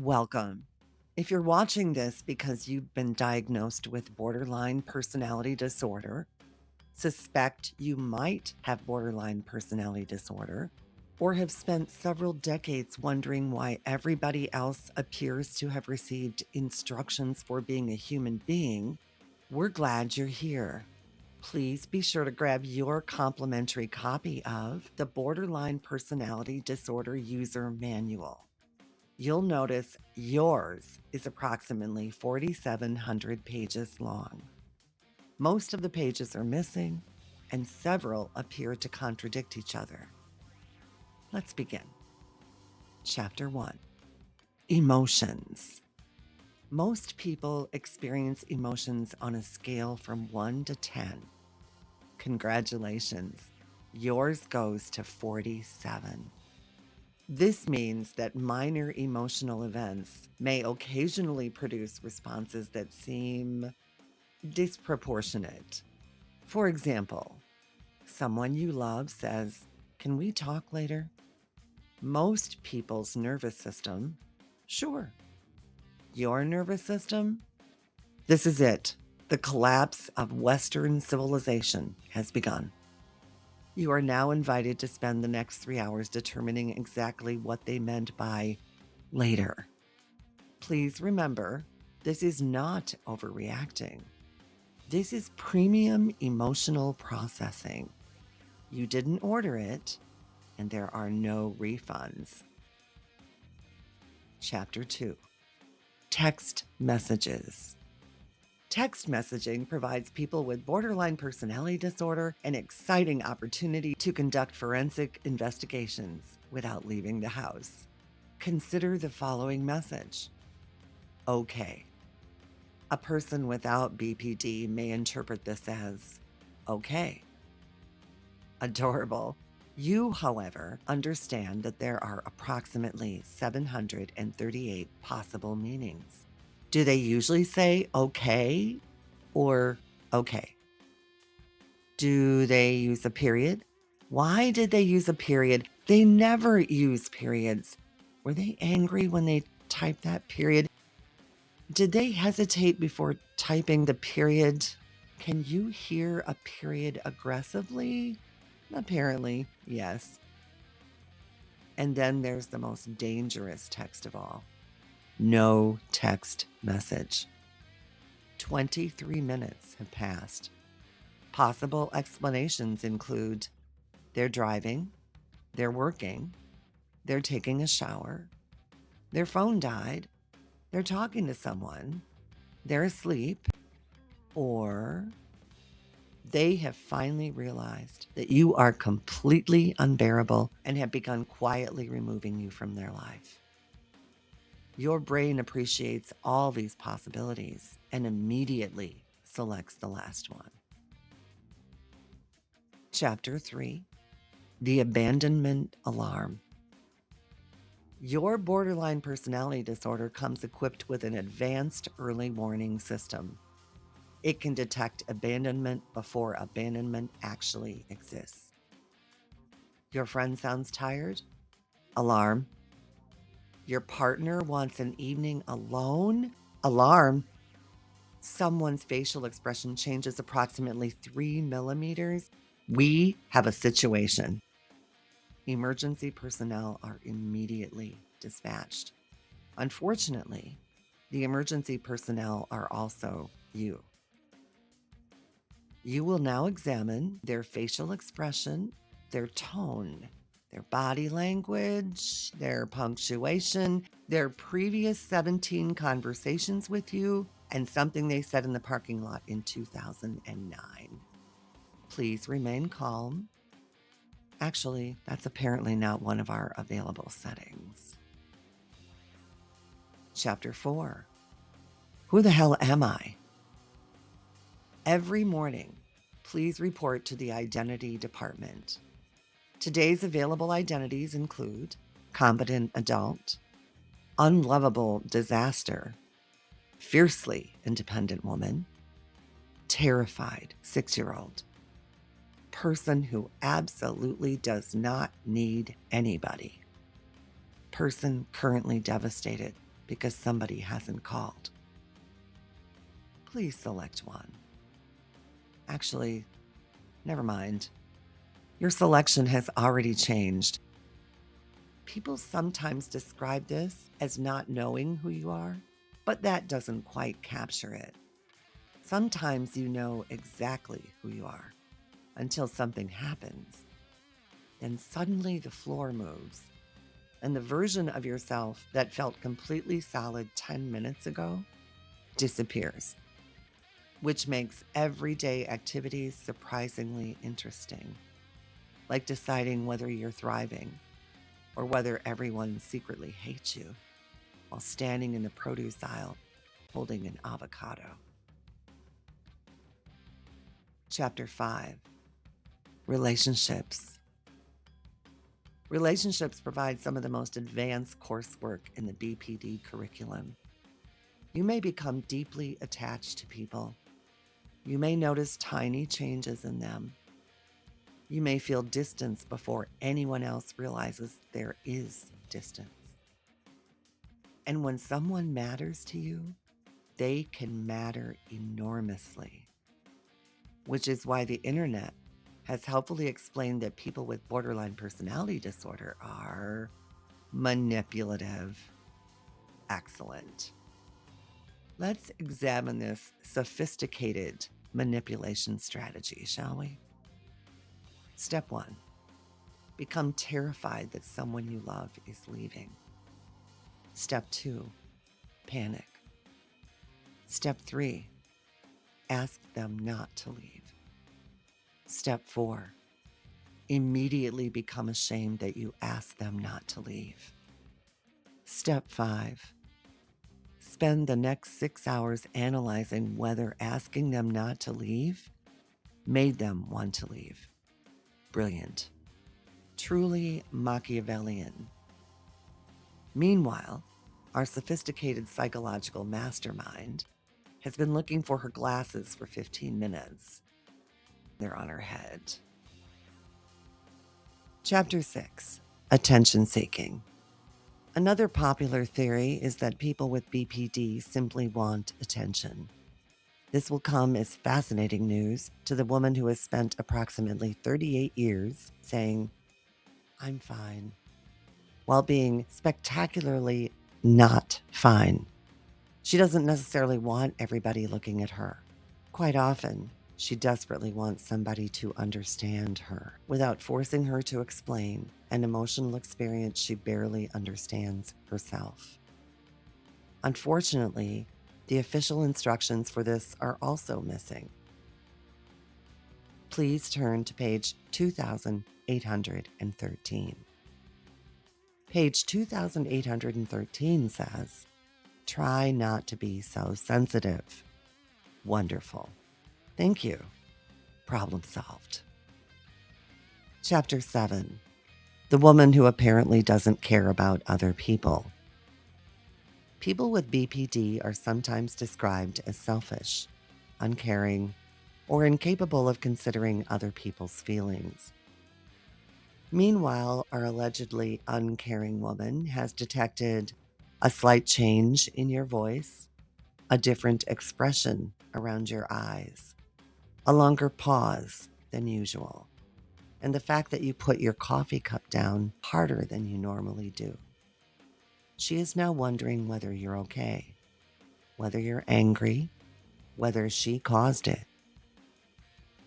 Welcome. If you're watching this because you've been diagnosed with borderline personality disorder, suspect you might have borderline personality disorder, or have spent several decades wondering why everybody else appears to have received instructions for being a human being, we're glad you're here. Please be sure to grab your complimentary copy of the Borderline Personality Disorder User Manual. You'll notice yours is approximately 4,700 pages long. Most of the pages are missing, and several appear to contradict each other. Let's begin. Chapter 1. Emotions. Most people experience emotions on a scale from 1 to 10. Congratulations, yours goes to 47. This means that minor emotional events may occasionally produce responses that seem disproportionate. For example, someone you love says, "Can we talk later?" Most people's nervous system, sure. Your nervous system? This is it. The collapse of Western civilization has begun. You are now invited to spend the next 3 hours determining exactly what they meant by later. Please remember, this is not overreacting. This is premium emotional processing. You didn't order it, and there are no refunds. Chapter 2. Text messages. Text messaging provides people with borderline personality disorder an exciting opportunity to conduct forensic investigations without leaving the house. Consider the following message. Okay. A person without BPD may interpret this as okay. Adorable. You, however, understand that there are approximately 738 possible meanings. Do they usually say okay or okay? Do they use a period? Why did they use a period? They never use periods. Were they angry when they typed that period? Did they hesitate before typing the period? Can you hear a period aggressively? Apparently, yes. And then there's the most dangerous text of all. No text message. 23 minutes have passed. Possible explanations include they're driving, they're working, they're taking a shower, their phone died, they're talking to someone, they're asleep, or they have finally realized that you are completely unbearable and have begun quietly removing you from their life. Your brain appreciates all these possibilities and immediately selects the last one. Chapter 3. The Abandonment Alarm. Your borderline personality disorder comes equipped with an advanced early warning system. It can detect abandonment before abandonment actually exists. Your friend sounds tired? Alarm. Your partner wants an evening alone? Alarm. Someone's facial expression changes approximately 3 millimeters. We have a situation. Emergency personnel are immediately dispatched. Unfortunately, the emergency personnel are also you. You will now examine their facial expression, their tone, their body language, their punctuation, their previous 17 conversations with you, and something they said in the parking lot in 2009. Please remain calm. Actually, that's apparently not one of our available settings. Chapter 4. Who the hell am I? Every morning, please report to the identity department. Today's available identities include competent adult, unlovable disaster, fiercely independent woman, terrified 6-year-old, person who absolutely does not need anybody, person currently devastated, because somebody hasn't called. Please select one. Actually, never mind. Your selection has already changed. People sometimes describe this as not knowing who you are, but that doesn't quite capture it. Sometimes you know exactly who you are until something happens. Then suddenly the floor moves, and the version of yourself that felt completely solid 10 minutes ago disappears, which makes everyday activities surprisingly interesting, like deciding whether you're thriving or whether everyone secretly hates you while standing in the produce aisle holding an avocado. Chapter 5. Relationships. Relationships provide some of the most advanced coursework in the BPD curriculum. You may become deeply attached to people. You may notice tiny changes in them. You may feel distance before anyone else realizes there is distance. And when someone matters to you, they can matter enormously, which is why the internet has helpfully explained that people with borderline personality disorder are manipulative. Excellent. Let's examine this sophisticated manipulation strategy, shall we? Step 1. Become terrified that someone you love is leaving. Step 2. Panic. Step 3. Ask them not to leave. Step 4. Immediately become ashamed that you asked them not to leave. Step 5. Spend the next 6 hours analyzing whether asking them not to leave made them want to leave. Brilliant. Truly Machiavellian. Meanwhile, our sophisticated psychological mastermind has been looking for her glasses for 15 minutes. They're on her head. Chapter 6. Attention seeking. Another popular theory is that people with BPD simply want attention. This will come as fascinating news to the woman who has spent approximately 38 years saying, "I'm fine," while being spectacularly not fine. She doesn't necessarily want everybody looking at her. Quite often, she desperately wants somebody to understand her without forcing her to explain an emotional experience she barely understands herself. Unfortunately, the official instructions for this are also missing. Please turn to page 2813. Page 2813 says, "Try not to be so sensitive." Wonderful. Thank you. Problem solved. Chapter 7. The woman who apparently doesn't care about other people. People with BPD are sometimes described as selfish, uncaring, or incapable of considering other people's feelings. Meanwhile, our allegedly uncaring woman has detected a slight change in your voice, a different expression around your eyes, a longer pause than usual, and the fact that you put your coffee cup down harder than you normally do. She is now wondering whether you're okay, whether you're angry, whether she caused it,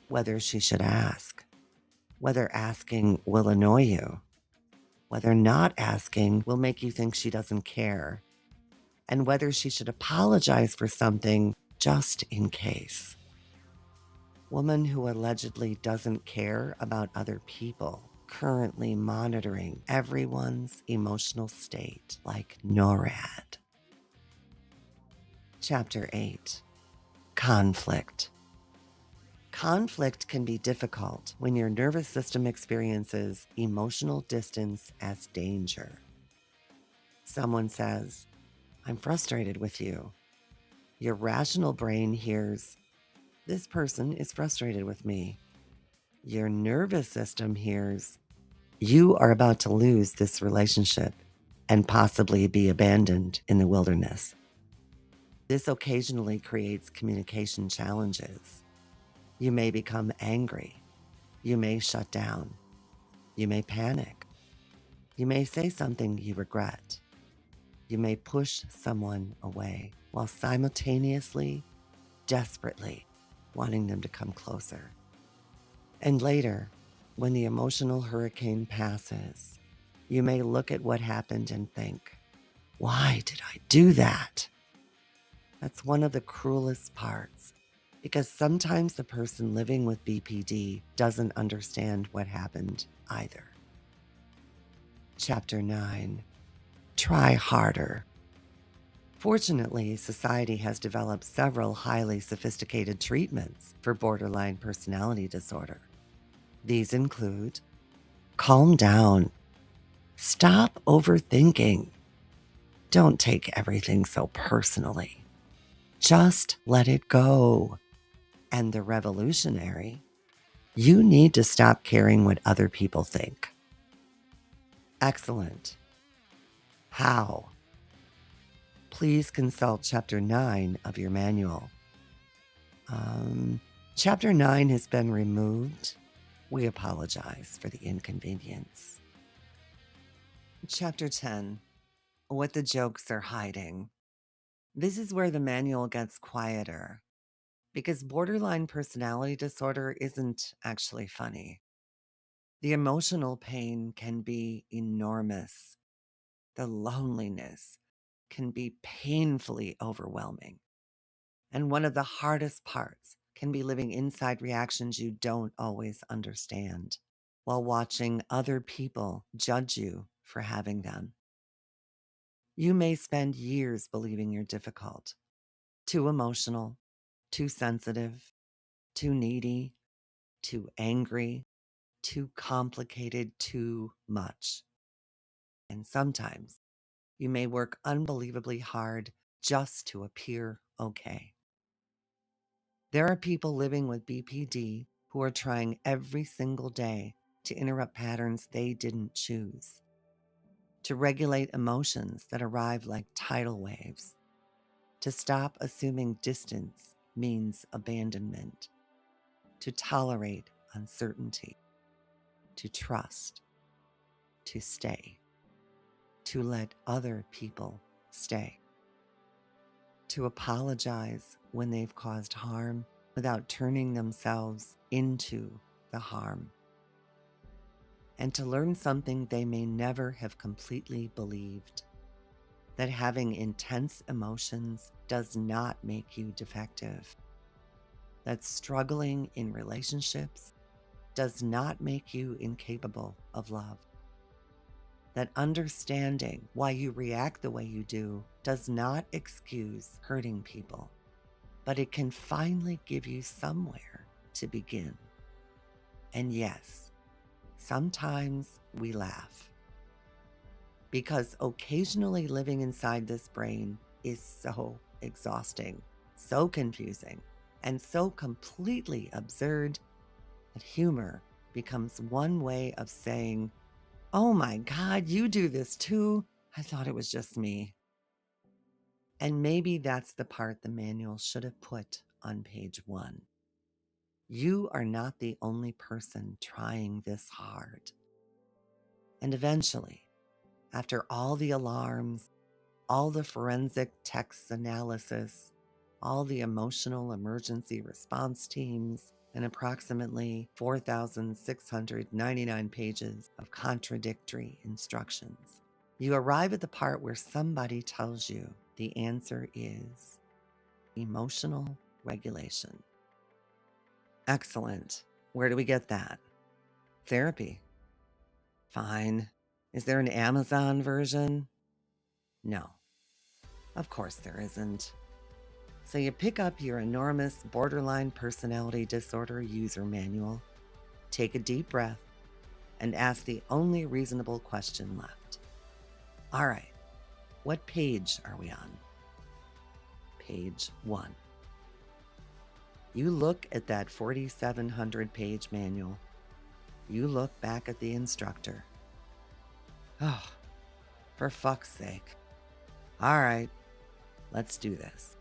whether she should ask, whether asking will annoy you, whether not asking will make you think she doesn't care, and whether she should apologize for something just in case. Woman who allegedly doesn't care about other people, currently monitoring everyone's emotional state like NORAD. Chapter 8. Conflict. Conflict can be difficult when your nervous system experiences emotional distance as danger. Someone says, "I'm frustrated with you." Your rational brain hears, "This person is frustrated with me." Your nervous system hears, "You are about to lose this relationship, and possibly be abandoned in the wilderness. This occasionally creates communication challenges. You may become angry. You may shut down. You may panic. You may say something you regret. You may push someone away while simultaneously, desperately wanting them to come closer. And later, when the emotional hurricane passes, you may look at what happened and think, why did I do that? That's one of the cruelest parts, because sometimes the person living with BPD doesn't understand what happened either. Chapter 9. Try harder. Fortunately, society has developed several highly sophisticated treatments for borderline personality disorder. These include: calm down. Stop overthinking. Don't take everything so personally. Just let it go. And the revolutionary: you need to stop caring what other people think. Excellent. How? Please consult Chapter 9 of your manual. Chapter 9 has been removed. We apologize for the inconvenience. Chapter 10. What the jokes are hiding. This is where the manual gets quieter, because borderline personality disorder isn't actually funny. The emotional pain can be enormous. The loneliness can be painfully overwhelming. And one of the hardest parts can be living inside reactions you don't always understand, while watching other people judge you for having them. You may spend years believing you're difficult, too emotional, too sensitive, too needy, too angry, too complicated, too much. And sometimes you may work unbelievably hard just to appear okay. There are people living with BPD who are trying every single day to interrupt patterns they didn't choose, to regulate emotions that arrive like tidal waves, to stop assuming distance means abandonment, to tolerate uncertainty, to trust, to stay, to let other people stay, to apologize when they've caused harm without turning themselves into the harm, and to learn something they may never have completely believed: that having intense emotions does not make you defective, that struggling in relationships does not make you incapable of love, that understanding why you react the way you do does not excuse hurting people, but it can finally give you somewhere to begin. And yes, sometimes we laugh, because occasionally living inside this brain is so exhausting, so confusing, and so completely absurd that humor becomes one way of saying, "Oh my God, you do this too? I thought it was just me." And maybe that's the part the manual should have put on page 1. You are not the only person trying this hard. And eventually, after all the alarms, all the forensic text analysis, all the emotional emergency response teams, and approximately 4,699 pages of contradictory instructions, you arrive at the part where somebody tells you the answer is emotional regulation. Excellent. Where do we get that? Therapy. Fine. Is there an Amazon version? No. Of course there isn't. So you pick up your enormous borderline personality disorder user manual, take a deep breath, and ask the only reasonable question left. All right, what page are we on? Page 1. You look at that 4,700-page manual. You look back at the instructor. Oh, For fuck's sake. All right, let's do this.